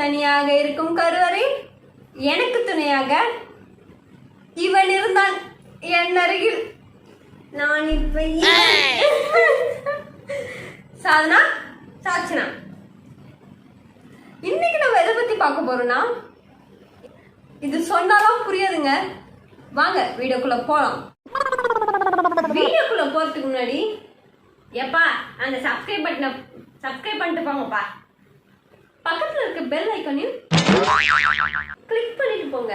தனியாக இருக்கும் கருவறை எனக்கு துணையாக இவன் இருந்தான் என் அருகில். நான் இப்ப சாதனா சாட்சினா. இன்னைக்கு நம்ம எதை பத்தி பார்க்க போறோம்னா, இது சொன்னாலும் புரியாதுங்க. வாங்க வீடியோக்குள்ள போலாம். வீடியோக்குள்ள போறதுக்கு முன்னாடி எப்பா அந்த சப்ஸ்கிரைப் பட்டனை சப்ஸ்கிரைப் பண்ணிட்டு போங்கப்பா. பக்கத்துல இருக்க பெல் ஐக்கானையும் கிளிக் பண்ணிட்டு போங்க.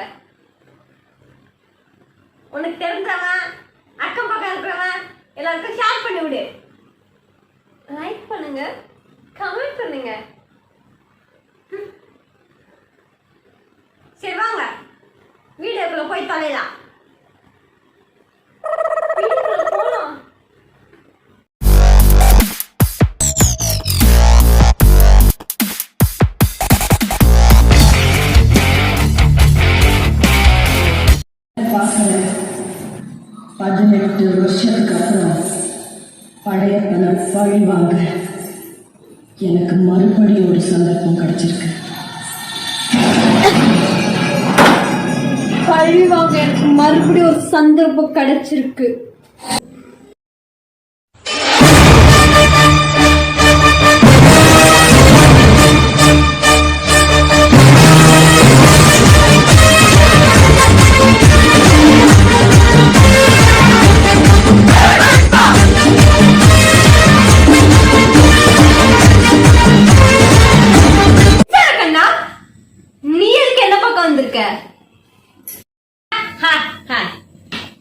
உனக்கு தெரிஞ்சவன் அக்கம் பக்கம் இருக்கிறவன் எல்லாருக்கும் ஷேர் பண்ணி விடு. லைக் பண்ணுங்க, கமெண்ட் பண்ணுங்க. சரி வாங்க வீடியோக்குள்ள போய் தொலைலாம். வீடியோக்குள்ள போலாம். பதினெட்டு வருஷத்துக்கு அப்புறம் படையப்பனை பழி வாங்க எனக்கு மறுபடியும் ஒரு சந்தர்ப்பம் கிடைச்சிருக்கு. பழி வாங்க எனக்கு மறுபடியும் ஒரு சந்தர்ப்பம் கிடைச்சிருக்கு.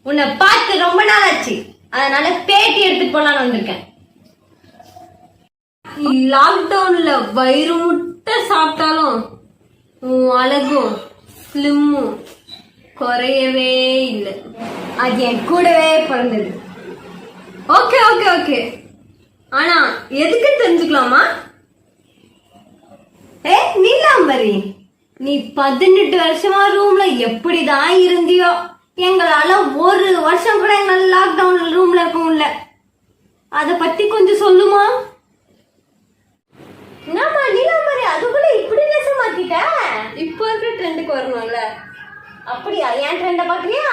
உன்னை பார்த்து ரொம்ப நாள் ஆச்சு, அதனால பேட்டி எடுத்துட்டு போலான்னு வந்திருக்கேன். லாக்டவுன்ல வயிறு முட்டை சாப்பிட்டாலும் உன் அழகும் ஸ்லிம்மும் குறையவே இல்லை. அது என் கூடவே பிறந்தது. ஓகே ஓகே ஓகே, ஆனா எதுக்கு தெரிஞ்சுக்கலாமா? நீலாம்பரி, நீ 18 வருஷமா ரூம்ல எப்படிதான் இருந்தியோ? எங்களால ஒரு வருஷம் கூட எங்களால லாக்டவுன்ல ரூம்ல இருக்க முடியல. அத பத்தி கொஞ்சம் சொல்லுமா? என்னம்மா நீலாம்பரி, அதுக்குள்ள இப்படி பேச மாத்திட்ட? இப்போ இருக்கிற ட்ரெண்டுக்கு வரணும்ல. அப்படியா? ஏன் ட்ரெண்ட பாக்குறியா?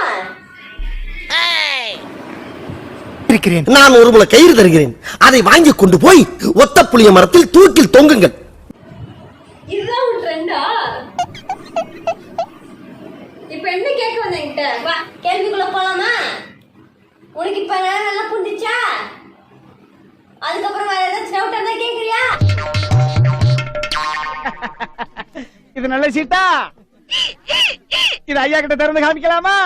நான் ஒரு முளை கயிறு தருகிறேன், அதை வாங்கி கொண்டு போய் ஒத்த புளிய மரத்தில் தூக்கில் தொங்குங்கள். இதுதான் ஒரு ட்ரெண்டா? இப்ப என்ன கேட்க வந்த என்கிட்ட? வா கேள்விக்குள்ள போலாமா? உனக்கு இப்ப நல்லா புரிஞ்சிச்சா? அதுக்கப்புறம் வேற ஏதாச்சும் டவுட் இருந்தா கேக்குறியா? இது நல்ல சீட்டா? இது ஐயா கிட்ட திறந்து காமிக்கலாமா?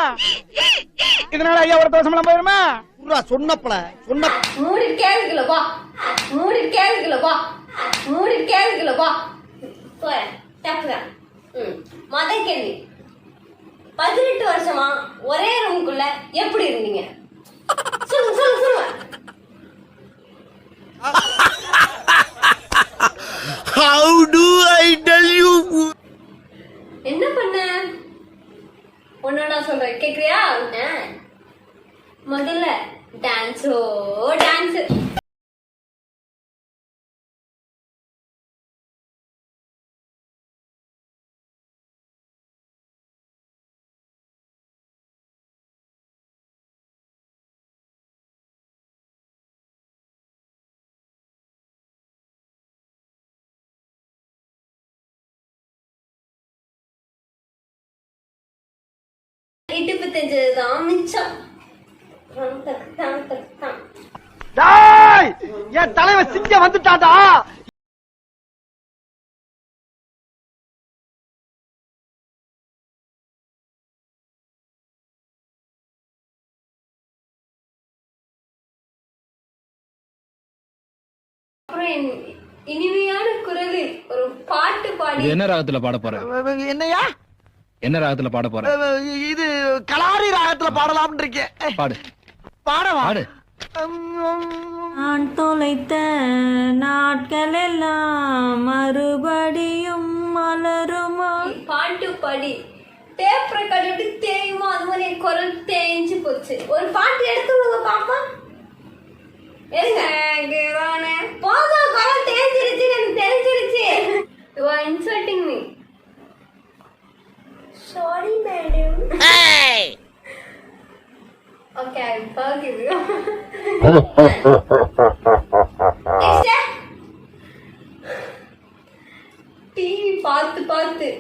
இதனால ஐயா ஒரு தோசம் போயிருமா? சொன்னப்பல சொன்ன மூடி கேள்விக்குள்ள வா, மூடி கேள்விக்குள்ள வா, மூடி கேள்விக்குள்ள வா. தப்புதான். முதல் கேள்வி, 18 வருஷமா ஒரே ரூமுக்குள்ள எப்படி இருந்தீங்க? சொல்லுங்க சொல்லுங்க சொல்லுங்க. How do I tell you? என்ன பண்ண? ஒன்னா சொல்றேன், கேக்குறியா? முதல்ல டான்ஸோ டான்ஸ். இடுப்பு தெரிஞ்சதுதான் மிச்சம். என் தலைவர் சிங்க வந்துட்டாடா. இனிமையான குரலில் ஒரு பாட்டு பாடி. என்ன ராகத்துல பாட போற? என்னையா? என்ன ராகத்துல பாட போற? இது கலாரி ராகத்துல பாடலாம்னு இருக்கேன். பாடு. பாடவா? பாடு. நான் தொலைத்த நாட்கள் எல்லாம் மறுபடியும் மலருமா? பாட்டு பாடி டேப் ரெக்கார்டு தேயுமா? அது மாதிரி என் குரல் தேஞ்சு போச்சு. ஒரு பாட்டு எடுத்து பாப்பா. போதும், குரல் தேஞ்சிருச்சு, எனக்கு தெரிஞ்சிருச்சு. You are insulting me. Sorry, madam. Okay, I'll forgive you. Next. TV பார்த்து பார்த்து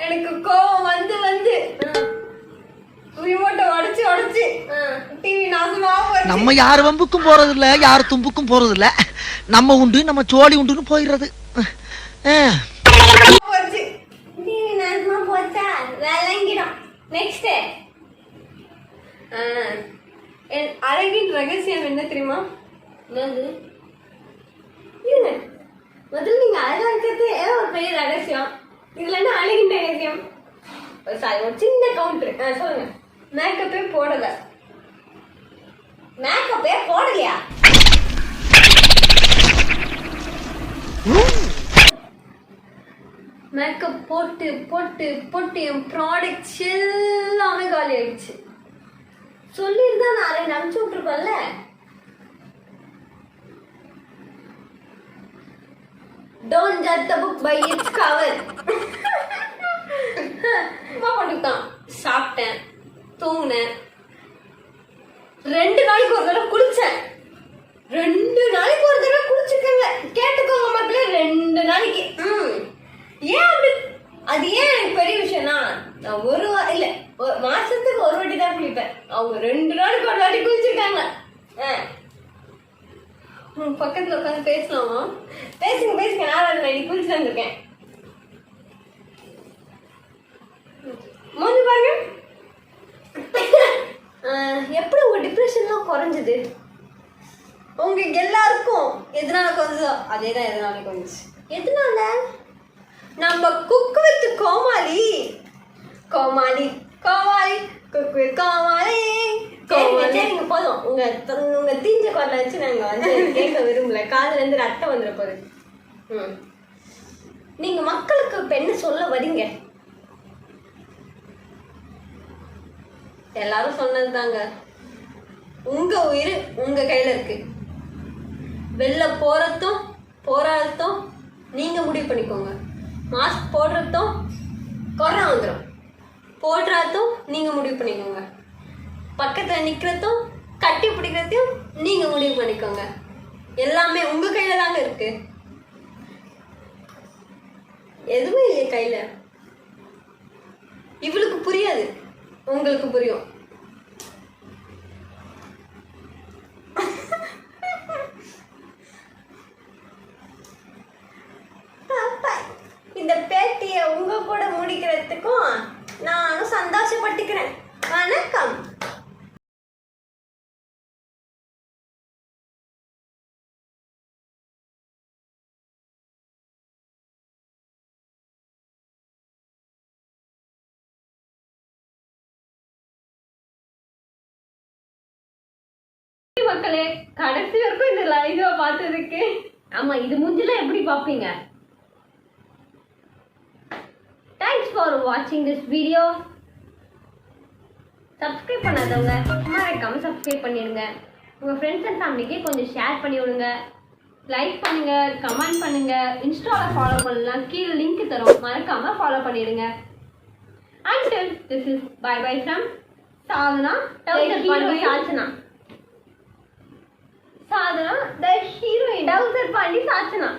எனக்கு கோவம் வந்து ரிமோட்டை உடைச்சு டிவி நாசமா போச்சு. நம்ம யார் வம்புக்கும் போறது இல்ல, யார் தும்புக்கும் போறது இல்ல. நம்ம உண்டு, நம்ம சோழி உண்டுன்னு போயிடுறது. போச்சு டிவி நாசமா போச்சா வேலைங்கிடும். நெக்ஸ்ட் என் அழகின் ரகசியம் என்ன தெரியுமா? என்னது? இருங்க, முதல்ல நீங்க அழகா இருக்கிறது ஒரு பெரிய ரகசியம். இதுல என்ன அழகின் ரகசியம்? சாரி, ஒரு சின்ன கவுண்டர். சொல்லுங்க. மேக்கப்பே போடலையா? மேக்கப் போட்டு என் ப்ராடக்ட் எல்லாமே காலி ஆயிடுச்சு. சொல்லியிருந்தா நான் அதை அனுப்பிச்சு விட்டுருப்பேன்ல. Don't judge the book by its cover. பண்ணிட்டான். சாப்பிட்டேன், தூங்கினேன், 2 நாளைக்கு ஒரு தடவை குளிச்சேன். 2 நாளைக்கு ஒரு தடவை குளிச்சுக்கங்க. கேட்டுக்கோங்க மக்களே, 2 நாளைக்கு. ஏன் அப்படி? அது ஏன் எனக்கு பெரிய விஷயம்னா, நான் ஒரு மாசத்துக்கு ஒரு வாட்டி தான் குளிப்பேன். அவங்க 2 நாளைக்கு ஒரு வாட்டி குளிச்சுட்டாங்க. பக்கத்துல உட்காந்து பேசலாமா? பேசுங்க. நான் குளிச்சு வந்திருக்கேன். முதல்ல பாருங்க, எப்படி உங்க டிப்ரெஷன்லாம் குறைஞ்சது? உங்களுக்கு எல்லாருக்கும் எதனால குறைஞ்சதோ அதேதான் எதனால குறைஞ்சிச்சு. எதனால? நம்ம cook with Comali cook with Comali. சரிங்க, போதும். உங்க தீஞ்ச குரலை வச்சு நாங்க வந்து கேட்க விரும்பல. காதுல இருந்து ரத்தம் வந்துட போகுது. நீங்க மக்களுக்கு இப்ப என்ன சொல்ல வரீங்க? எல்லாரும் சொன்னதுதாங்க, உங்க உயிர் உங்க கையில இருக்கு. வெளில போறதும் நீங்க முடிவு பண்ணிக்கோங்க. மாஸ்க் போடுறதும் கொரோனா வந்துடும். போடுறதும் நீங்க முடிவு பண்ணிக்கோங்க. பக்கத்துல நிக்கிறதும் கட்டி பிடிக்கிறதையும் நீங்க முடிவு பண்ணிக்கோங்க. எல்லாமே உங்க கையில தாங்க இருக்கு. எதுவுமே இல்லையே கையில. இவளுக்கு புரியாது, உங்களுக்கு புரியும். இந்த பேட்டியை உங்க கூட முடிக்கிறதுக்கும் நானும் சந்தோஷப்பட்டுக்கிறேன். வணக்கம். மக்களே, கடைசி வரைக்கும் இந்த லைவா பார்த்ததுக்கு. ஆமா, இது முடிஞ்சல எப்படி பாப்பீங்க? தேங்க்ஸ் ஃபார் வாட்சிங் திஸ் வீடியோ. சப்ஸ்கிரைப் பண்ணாதவங்க மறக்காம சப்ஸ்கிரைப் பண்ணிடுங்க. உங்க ஃப்ரெண்ட்ஸ் அண்ட் ஃபேமிலிக்கு கொஞ்சம் ஷேர் பண்ணி விடுங்க. லைக் பண்ணுங்க, கமெண்ட் பண்ணுங்க. இன்ஸ்டால ஃபாலோ பண்ணலாம், கீழே லிங்க் தரும், மறக்காம ஃபாலோ பண்ணிடுங்க. Until this is bye bye from Sadhana, the heroine. Trouser Pandi Sachana.